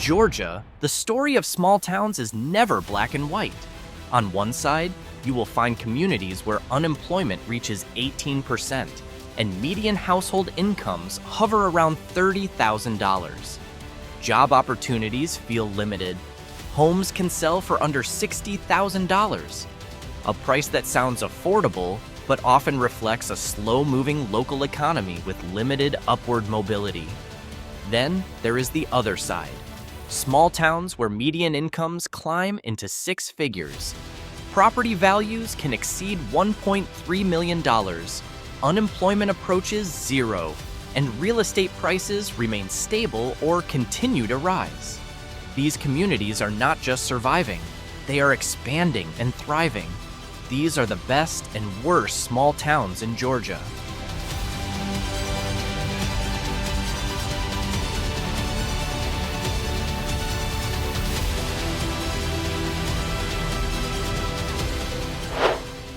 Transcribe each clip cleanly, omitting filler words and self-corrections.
Georgia, the story of small towns is never black and white. On one side, you will find communities where unemployment reaches 18% and median household incomes hover around $30,000. Job opportunities feel limited. Homes can sell for under $60,000, a price that sounds affordable but often reflects a slow-moving local economy with limited upward mobility. Then there is the other side. Small towns where median incomes climb into six figures. Property values can exceed $1.3 million, unemployment approaches zero, and real estate prices remain stable or continue to rise. These communities are not just surviving, they are expanding and thriving. These are the best and worst small towns in Georgia.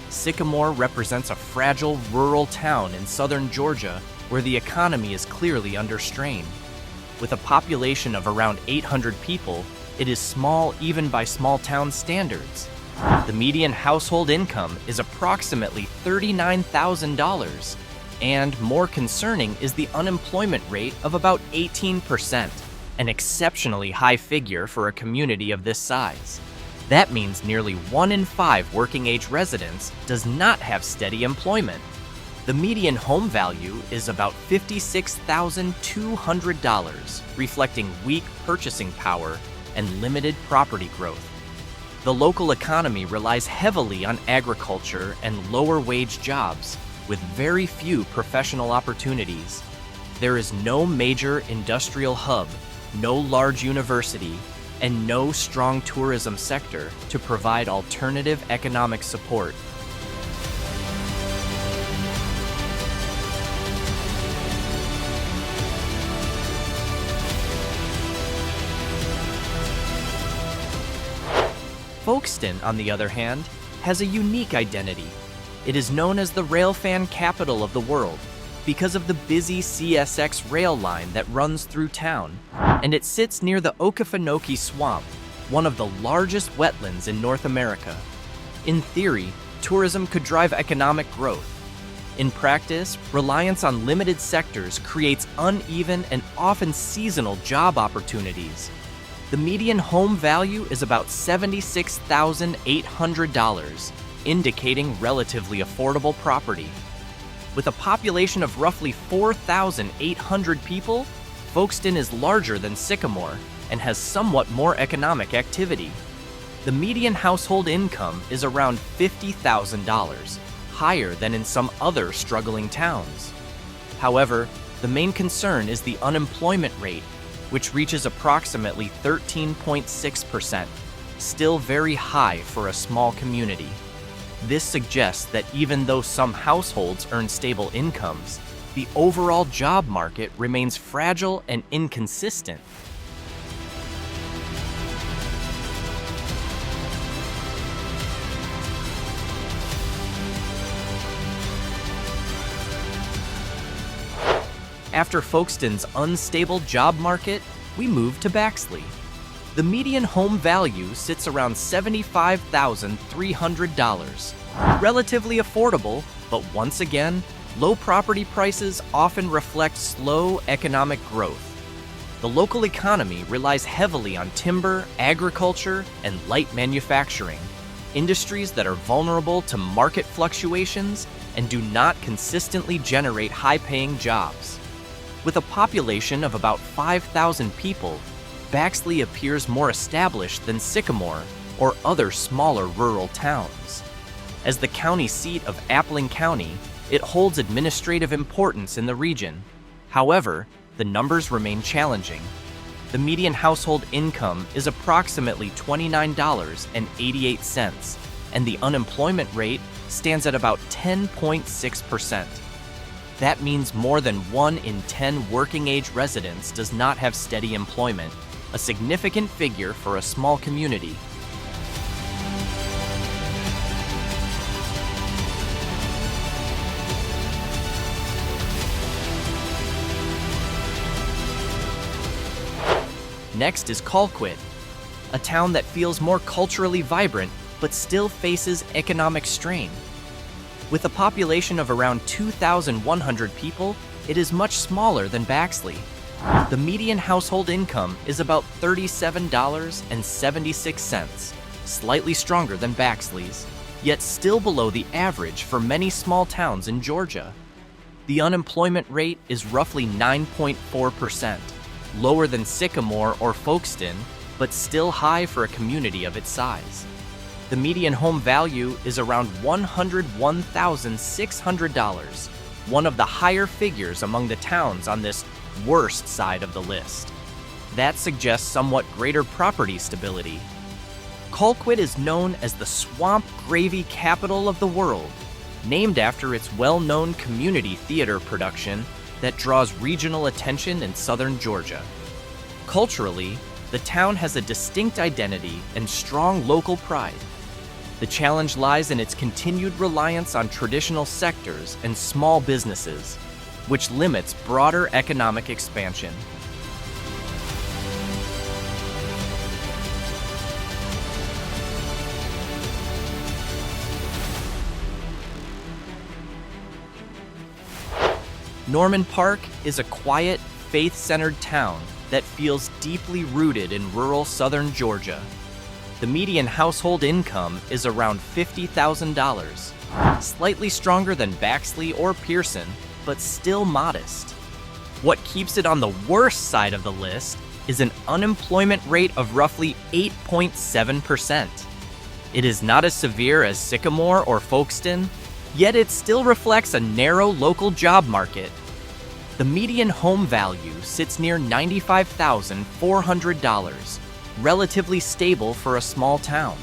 Sycamore represents a fragile rural town in southern Georgia where the economy is clearly under strain. With a population of around 800 people, it is small even by small town standards. The median household income is approximately $39,000, and more concerning is the unemployment rate of about 18%, an exceptionally high figure for a community of this size. That means nearly 1 in 5 working-age residents does not have steady employment. The median home value is about $56,200, reflecting weak purchasing power and limited property growth. The local economy relies heavily on agriculture and lower-wage jobs, with very few professional opportunities. There is no major industrial hub, no large university, and no strong tourism sector to provide alternative economic support. Folkston, on the other hand, has a unique identity. It is known as the railfan capital of the world because of the busy CSX rail line that runs through town, and it sits near the Okefenokee Swamp, one of the largest wetlands in North America. In theory, tourism could drive economic growth. In practice, reliance on limited sectors creates uneven and often seasonal job opportunities. The median home value is about $76,800, indicating relatively affordable property. With a population of roughly 4,800 people, Folkston is larger than Sycamore and has somewhat more economic activity. The median household income is around $50,000, higher than in some other struggling towns. However, the main concern is the unemployment rate, which reaches approximately 13.6%, still very high for a small community. This suggests that even though some households earn stable incomes, the overall job market remains fragile and inconsistent. After Folkston's unstable job market, we move to Baxley. The median home value sits around $75,300. Relatively affordable, but once again, low property prices often reflect slow economic growth. The local economy relies heavily on timber, agriculture, and light manufacturing, industries that are vulnerable to market fluctuations and do not consistently generate high-paying jobs. With a population of about 5,000 people, Baxley appears more established than Sycamore or other smaller rural towns. As the county seat of Appling County, it holds administrative importance in the region. However, the numbers remain challenging. The median household income is approximately $29.88, and the unemployment rate stands at about 10.6%. That means more than 1 in 10 working-age residents does not have steady employment, a significant figure for a small community. Next is Colquitt, a town that feels more culturally vibrant but still faces economic strain. With a population of around 2,100 people, it is much smaller than Baxley. The median household income is about $37.76, slightly stronger than Baxley's, yet still below the average for many small towns in Georgia. The unemployment rate is roughly 9.4%, lower than Sycamore or Folkston, but still high for a community of its size. The median home value is around $101,600, one of the higher figures among the towns on this worst side of the list. That suggests somewhat greater property stability. Colquitt is known as the swamp gravy capital of the world, named after its well-known community theater production that draws regional attention in southern Georgia. Culturally, the town has a distinct identity and strong local pride. The challenge lies in its continued reliance on traditional sectors and small businesses, which limits broader economic expansion. Norman Park is a quiet, faith-centered town that feels deeply rooted in rural southern Georgia. The median household income is around $50,000, slightly stronger than Baxley or Pearson, but still modest. What keeps it on the worst side of the list is an unemployment rate of roughly 8.7%. It is not as severe as Sycamore or Folkston, yet it still reflects a narrow local job market. The median home value sits near $95,400, relatively stable for a small town.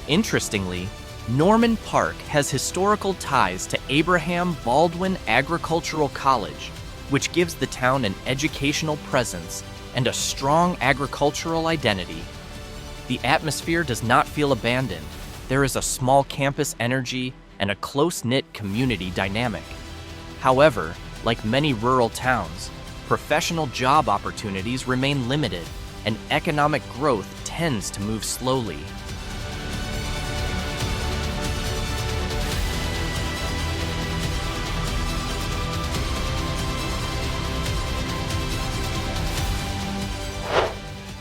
Interestingly, Norman Park has historical ties to Abraham Baldwin Agricultural College, which gives the town an educational presence and a strong agricultural identity. The atmosphere does not feel abandoned. There is a small campus energy and a close-knit community dynamic. However, like many rural towns, professional job opportunities remain limited, and economic growth tends to move slowly.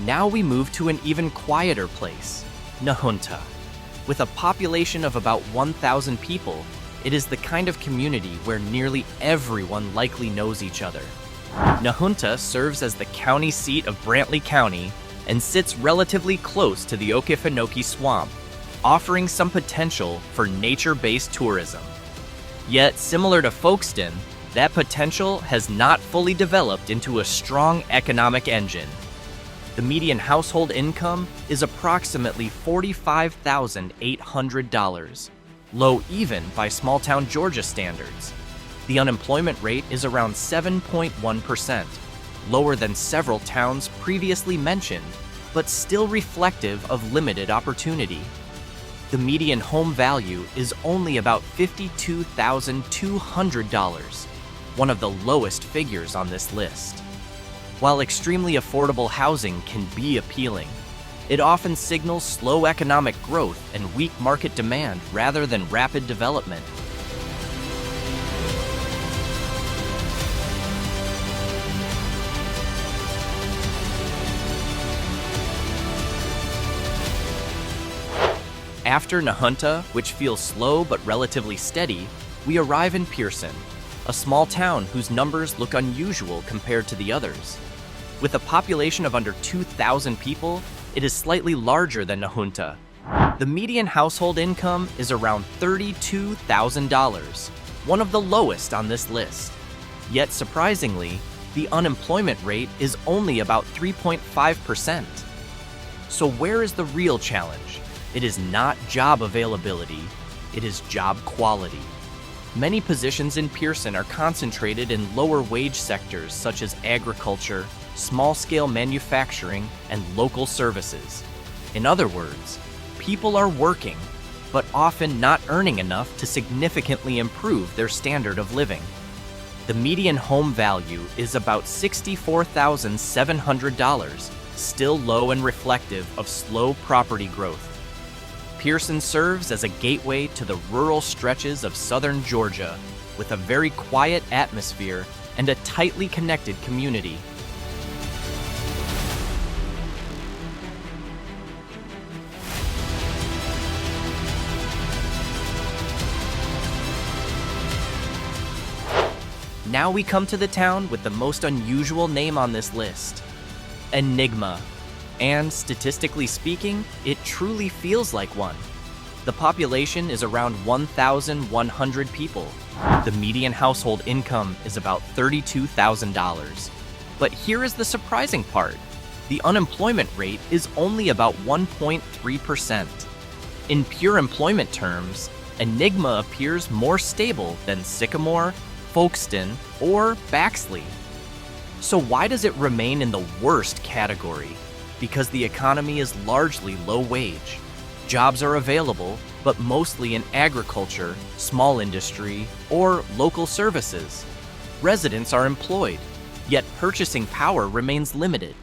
Now we move to an even quieter place, Nahunta. With a population of about 1,000 people, it is the kind of community where nearly everyone likely knows each other. Nahunta serves as the county seat of Berkeley County and sits relatively close to the Okefenokee Swamp, offering some potential for nature-based tourism. Yet, similar to Folkston, that potential has not fully developed into a strong economic engine. The median household income is approximately $45,800, low even by small-town Georgia standards. The unemployment rate is around 7.1%, lower than several towns previously mentioned, but still reflective of limited opportunity. The median home value is only about $52,200, one of the lowest figures on this list. While extremely affordable housing can be appealing, it often signals slow economic growth and weak market demand rather than rapid development. After Nahunta, which feels slow but relatively steady, we arrive in Pearson, a small town whose numbers look unusual compared to the others. With a population of under 2,000 people, it is slightly larger than Nahunta. The median household income is around $32,000, one of the lowest on this list. Yet surprisingly, the unemployment rate is only about 3.5%. So where is the real challenge? It is not job availability, it is job quality. Many positions in Pearson are concentrated in lower wage sectors such as agriculture, small-scale manufacturing, and local services. In other words, people are working, but often not earning enough to significantly improve their standard of living. The median home value is about $64,700, still low and reflective of slow property growth. Pearson serves as a gateway to the rural stretches of southern Georgia, with a very quiet atmosphere and a tightly connected community. Now we come to the town with the most unusual name on this list, Enigma. And statistically speaking, it truly feels like one. The population is around 1,100 people. The median household income is about $32,000. But here is the surprising part. The unemployment rate is only about 1.3%. In pure employment terms, Enigma appears more stable than Sycamore, Folkston, or Baxley. So why does it remain in the worst category? Because the economy is largely low wage. Jobs are available, but mostly in agriculture, small industry, or local services. Residents are employed, yet purchasing power remains limited.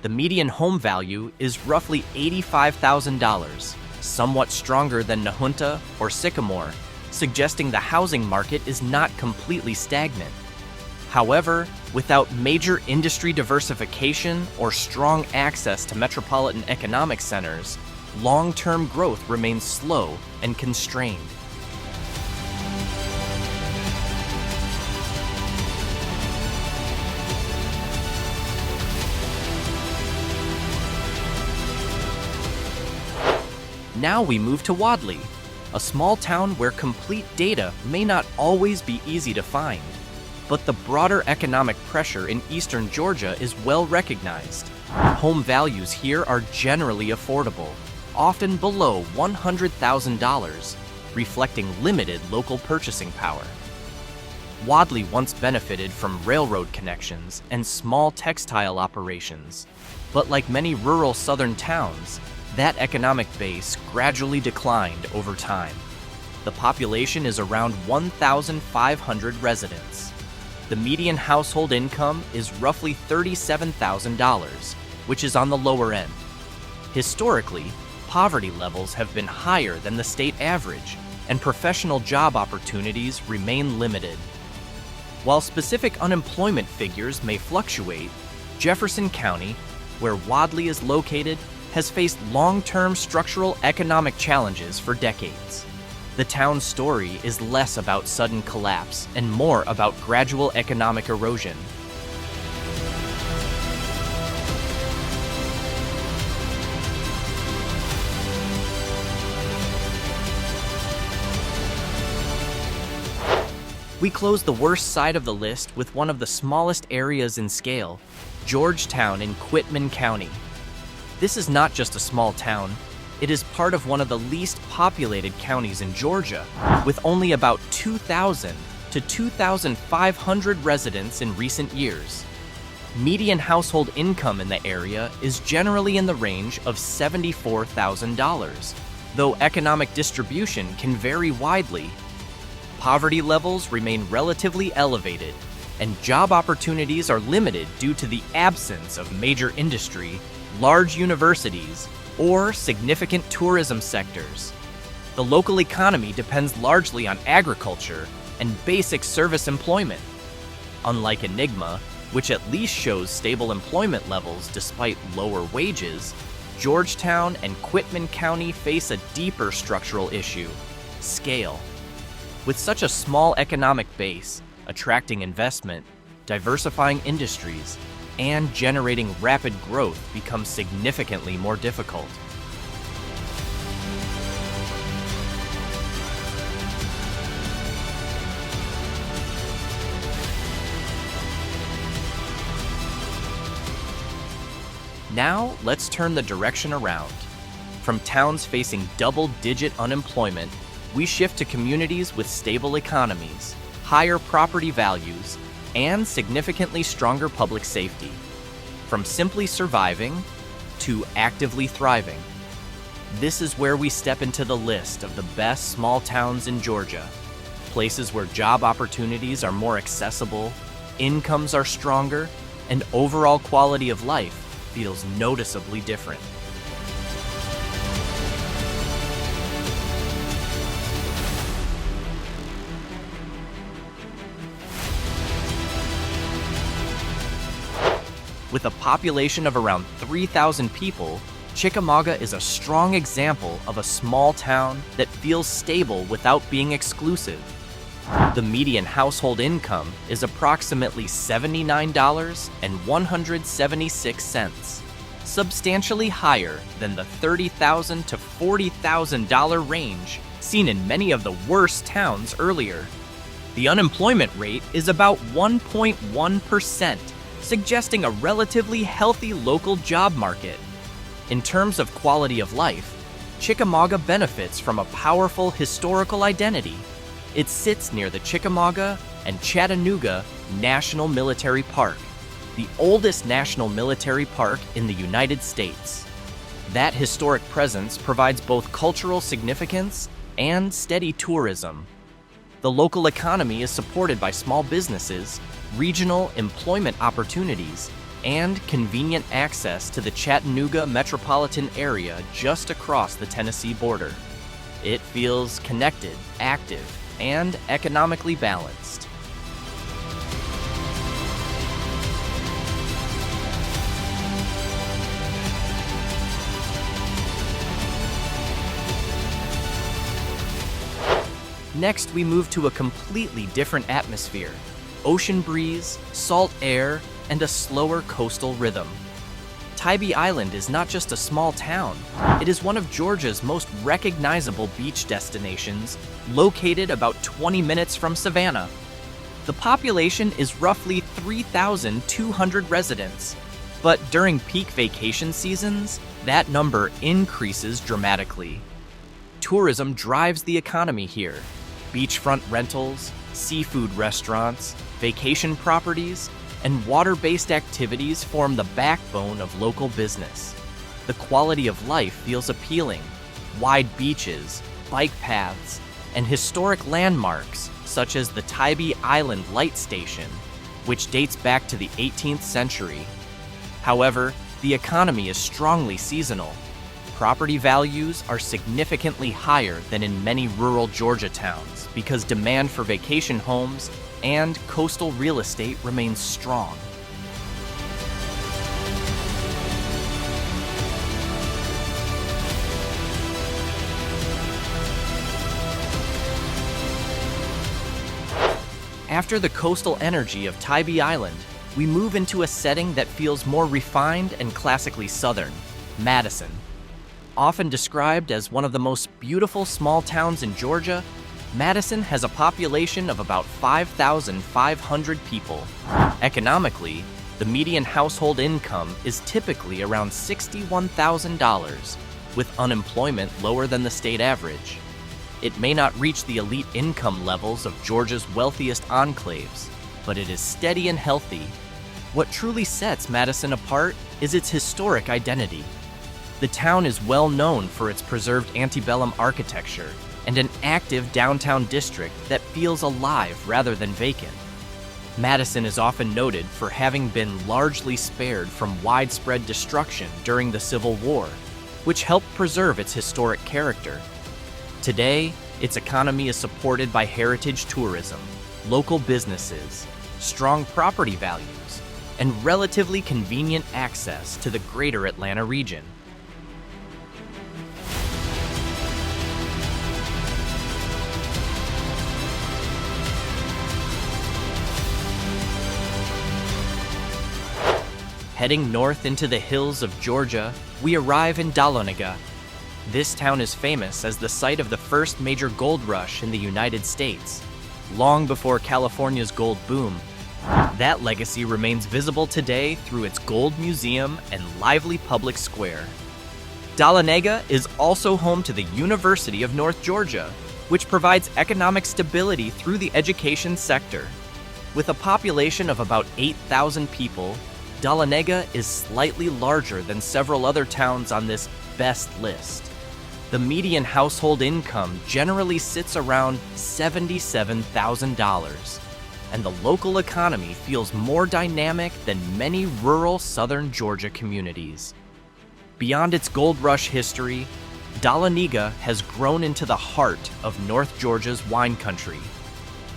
The median home value is roughly $85,000, somewhat stronger than Nahunta or Sycamore, suggesting the housing market is not completely stagnant. However, without major industry diversification or strong access to metropolitan economic centers, long-term growth remains slow and constrained. Now we move to Wadley, a small town where complete data may not always be easy to find. But the broader economic pressure in eastern Georgia is well recognized. Home values here are generally affordable, often below $100,000, reflecting limited local purchasing power. Wadley once benefited from railroad connections and small textile operations, but like many rural southern towns, that economic base gradually declined over time. The population is around 1,500 residents. The median household income is roughly $37,000, which is on the lower end. Historically, poverty levels have been higher than the state average, and professional job opportunities remain limited. While specific unemployment figures may fluctuate, Jefferson County, where Wadley is located, has faced long-term structural economic challenges for decades. The town's story is less about sudden collapse and more about gradual economic erosion. We close the worst side of the list with one of the smallest areas in scale, Georgetown in Quitman County. This is not just a small town, it is part of one of the least populated counties in Georgia, with only about 2,000 to 2,500 residents in recent years. Median household income in the area is generally in the range of $74,000, though economic distribution can vary widely. Poverty levels remain relatively elevated, and job opportunities are limited due to the absence of major industry, large universities, or significant tourism sectors. The local economy depends largely on agriculture and basic service employment. Unlike Enigma, which at least shows stable employment levels despite lower wages, Georgetown and Quitman County face a deeper structural issue: scale. With such a small economic base, attracting investment, diversifying industries, and generating rapid growth becomes significantly more difficult. Now, let's turn the direction around. From towns facing double-digit unemployment, we shift to communities with stable economies, higher property values, and significantly stronger public safety. From simply surviving to actively thriving. This is where we step into the list of the best small towns in Georgia, places where job opportunities are more accessible, incomes are stronger, and overall quality of life feels noticeably different. With a population of around 3,000 people, Chickamauga is a strong example of a small town that feels stable without being exclusive. The median household income is approximately $79.176, substantially higher than the $30,000 to $40,000 range seen in many of the worst towns earlier. The unemployment rate is about 1.1%, suggesting a relatively healthy local job market. In terms of quality of life, Chickamauga benefits from a powerful historical identity. It sits near the Chickamauga and Chattanooga National Military Park, the oldest national military park in the United States. That historic presence provides both cultural significance and steady tourism. The local economy is supported by small businesses, regional employment opportunities, and convenient access to the Chattanooga metropolitan area just across the Tennessee border. It feels connected, active, and economically balanced. Next, we move to a completely different atmosphere: ocean breeze, salt air, and a slower coastal rhythm. Tybee Island is not just a small town, it is one of Georgia's most recognizable beach destinations, located about 20 minutes from Savannah. The population is roughly 3,200 residents, but during peak vacation seasons, that number increases dramatically. Tourism drives the economy here. Beachfront rentals, seafood restaurants, vacation properties, and water-based activities form the backbone of local business. The quality of life feels appealing: wide beaches, bike paths, and historic landmarks such as the Tybee Island Light Station, which dates back to the 18th century. However, the economy is strongly seasonal. Property values are significantly higher than in many rural Georgia towns because demand for vacation homes and coastal real estate remains strong. After the coastal energy of Tybee Island, we move into a setting that feels more refined and classically Southern: Madison. Often described as one of the most beautiful small towns in Georgia, Madison has a population of about 5,500 people. Economically, the median household income is typically around $61,000, with unemployment lower than the state average. It may not reach the elite income levels of Georgia's wealthiest enclaves, but it is steady and healthy. What truly sets Madison apart is its historic identity. The town is well known for its preserved antebellum architecture and an active downtown district that feels alive rather than vacant. Madison is often noted for having been largely spared from widespread destruction during the Civil War, which helped preserve its historic character. Today, its economy is supported by heritage tourism, local businesses, strong property values, and relatively convenient access to the greater Atlanta region. Heading north into the hills of Georgia, we arrive in Dahlonega. This town is famous as the site of the first major gold rush in the United States. Long before California's gold boom, that legacy remains visible today through its gold museum and lively public square. Dahlonega is also home to the University of North Georgia, which provides economic stability through the education sector. With a population of about 8,000 people, Dahlonega is slightly larger than several other towns on this best list. The median household income generally sits around $77,000. and the local economy feels more dynamic than many rural southern Georgia communities. Beyond its gold rush history, Dahlonega has grown into the heart of North Georgia's wine country.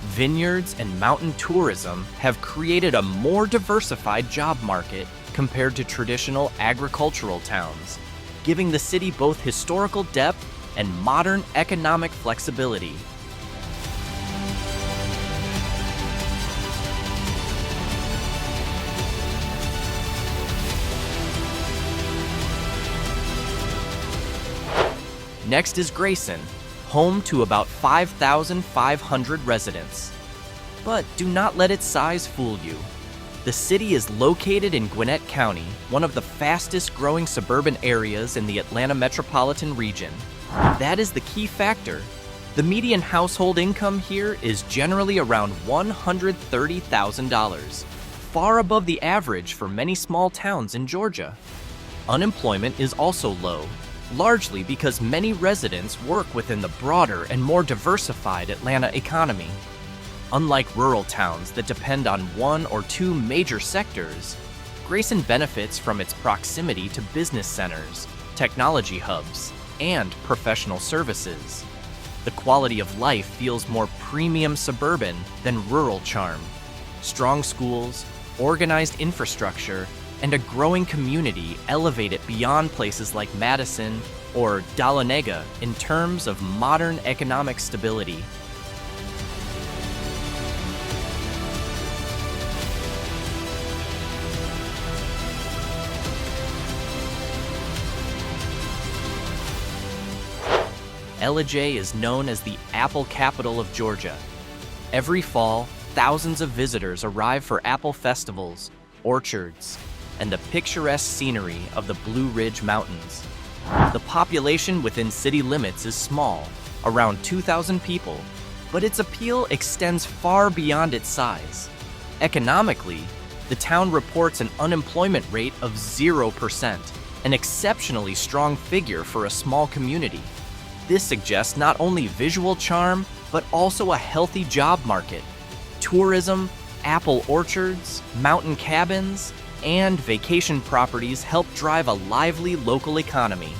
Vineyards and mountain tourism have created a more diversified job market compared to traditional agricultural towns, giving the city both historical depth and modern economic flexibility. Next is Grayson, home to about 5,500 residents. But do not let its size fool you. The city is located in Gwinnett County, one of the fastest growing suburban areas in the Atlanta metropolitan region. That is the key factor. The median household income here is generally around $130,000, far above the average for many small towns in Georgia. Unemployment is also low, largely because many residents work within the broader and more diversified Atlanta economy. Unlike rural towns that depend on one or two major sectors, Grayson benefits from its proximity to business centers, technology hubs, and professional services. The quality of life feels more premium suburban than rural charm. Strong schools, organized infrastructure, and a growing community elevate it beyond places like Madison or Dahlonega in terms of modern economic stability. Ellijay is known as the apple capital of Georgia. Every fall, thousands of visitors arrive for apple festivals, orchards, and the picturesque scenery of the Blue Ridge Mountains. The population within city limits is small, around 2,000 people, but its appeal extends far beyond its size. Economically, the town reports an unemployment rate of 0%, an exceptionally strong figure for a small community. This suggests not only visual charm, but also a healthy job market. Tourism, apple orchards, mountain cabins, and vacation properties help drive a lively local economy.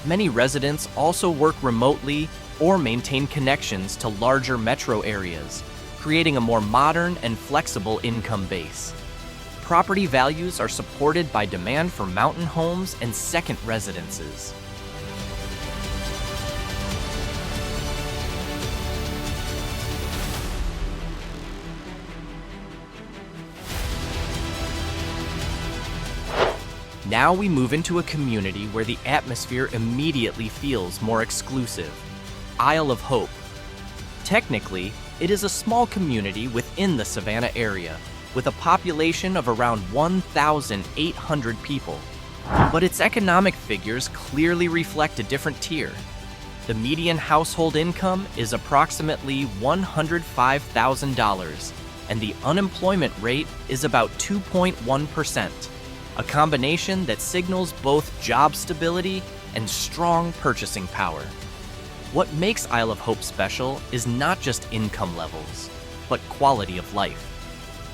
Many residents also work remotely or maintain connections to larger metro areas, creating a more modern and flexible income base. Property values are supported by demand for mountain homes and second residences. Now we move into a community where the atmosphere immediately feels more exclusive. Isle of Hope. Technically, it is a small community within the Savannah area, with a population of around 1,800 people. But its economic figures clearly reflect a different tier. The median household income is approximately $105,000, and the unemployment rate is about 2.1%. A combination that signals both job stability and strong purchasing power. What makes Isle of Hope special is not just income levels, but quality of life.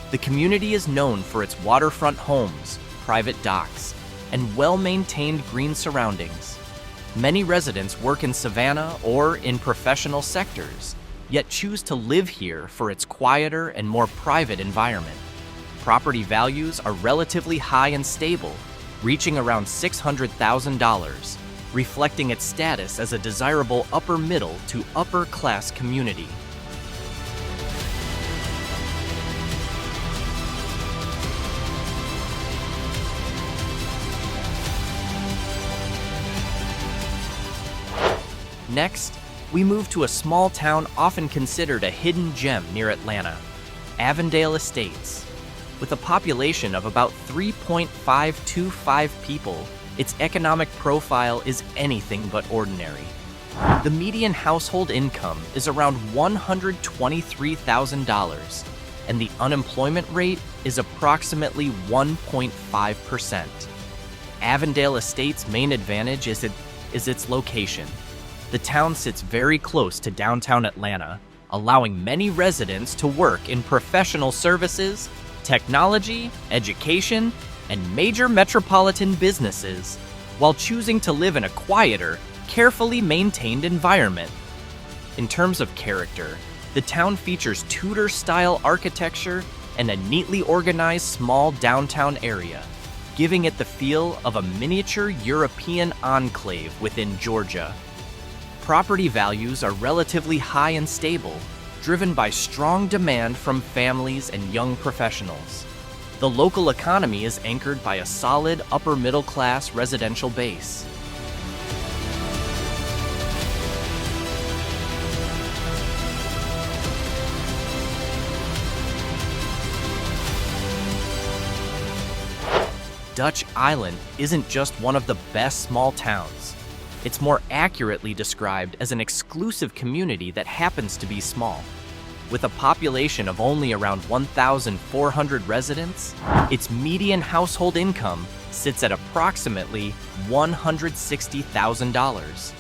The community is known for its waterfront homes, private docks, and well-maintained green surroundings. Many residents work in Savannah or in professional sectors, yet choose to live here for its quieter and more private environment. Property values are relatively high and stable, reaching around $600,000, reflecting its status as a desirable upper middle to upper class community. Next, we move to a small town often considered a hidden gem near Atlanta, Avondale Estates. With a population of about 3.525 people, its economic profile is anything but ordinary. The median household income is around $123,000, and the unemployment rate is approximately 1.5%. Avondale Estates' main advantage is its location. The town sits very close to downtown Atlanta, allowing many residents to work in professional services, technology, education, and major metropolitan businesses, while choosing to live in a quieter, carefully maintained environment. In terms of character, the town features Tudor-style architecture and a neatly organized small downtown area, giving it the feel of a miniature European enclave within Georgia. Property values are relatively high and stable, driven by strong demand from families and young professionals. The local economy is anchored by a solid upper-middle-class residential base. Dutch Island isn't just one of the best small towns. It's more accurately described as an exclusive community that happens to be small. With a population of only around 1,400 residents, its median household income sits at approximately $160,000.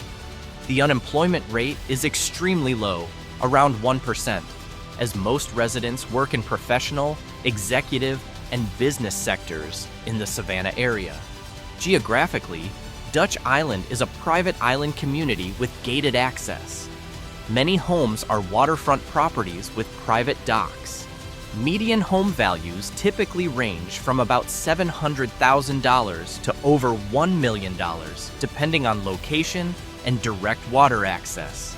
The unemployment rate is extremely low, around 1%, as most residents work in professional, executive, and business sectors in the Savannah area. Geographically, Dutch Island is a private island community with gated access. Many homes are waterfront properties with private docks. Median home values typically range from about $700,000 to over $1 million, depending on location and direct water access.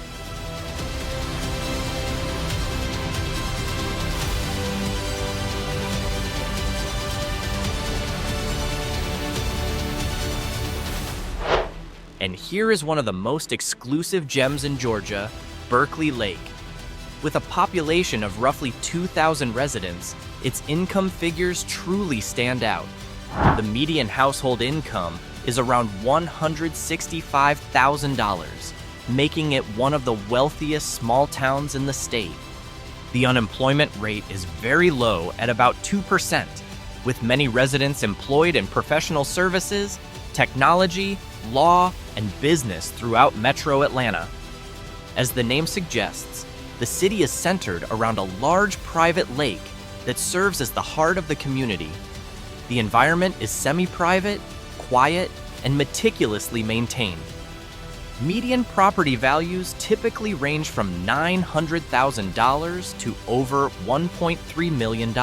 And here is one of the most exclusive gems in Georgia, Berkeley Lake. With a population of roughly 2,000 residents, its income figures truly stand out. The median household income is around $165,000, making it one of the wealthiest small towns in the state. The unemployment rate is very low at about 2%, with many residents employed in professional services, technology, law, and business throughout Metro Atlanta. As the name suggests, the city is centered around a large private lake that serves as the heart of the community. The environment is semi-private, quiet, and meticulously maintained. Median property values typically range from $900,000 to over $1.3 million,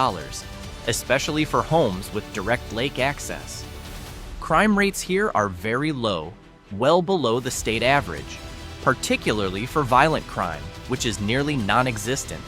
especially for homes with direct lake access. Crime rates here are very low, well below the state average, particularly for violent crime, which is nearly non-existent.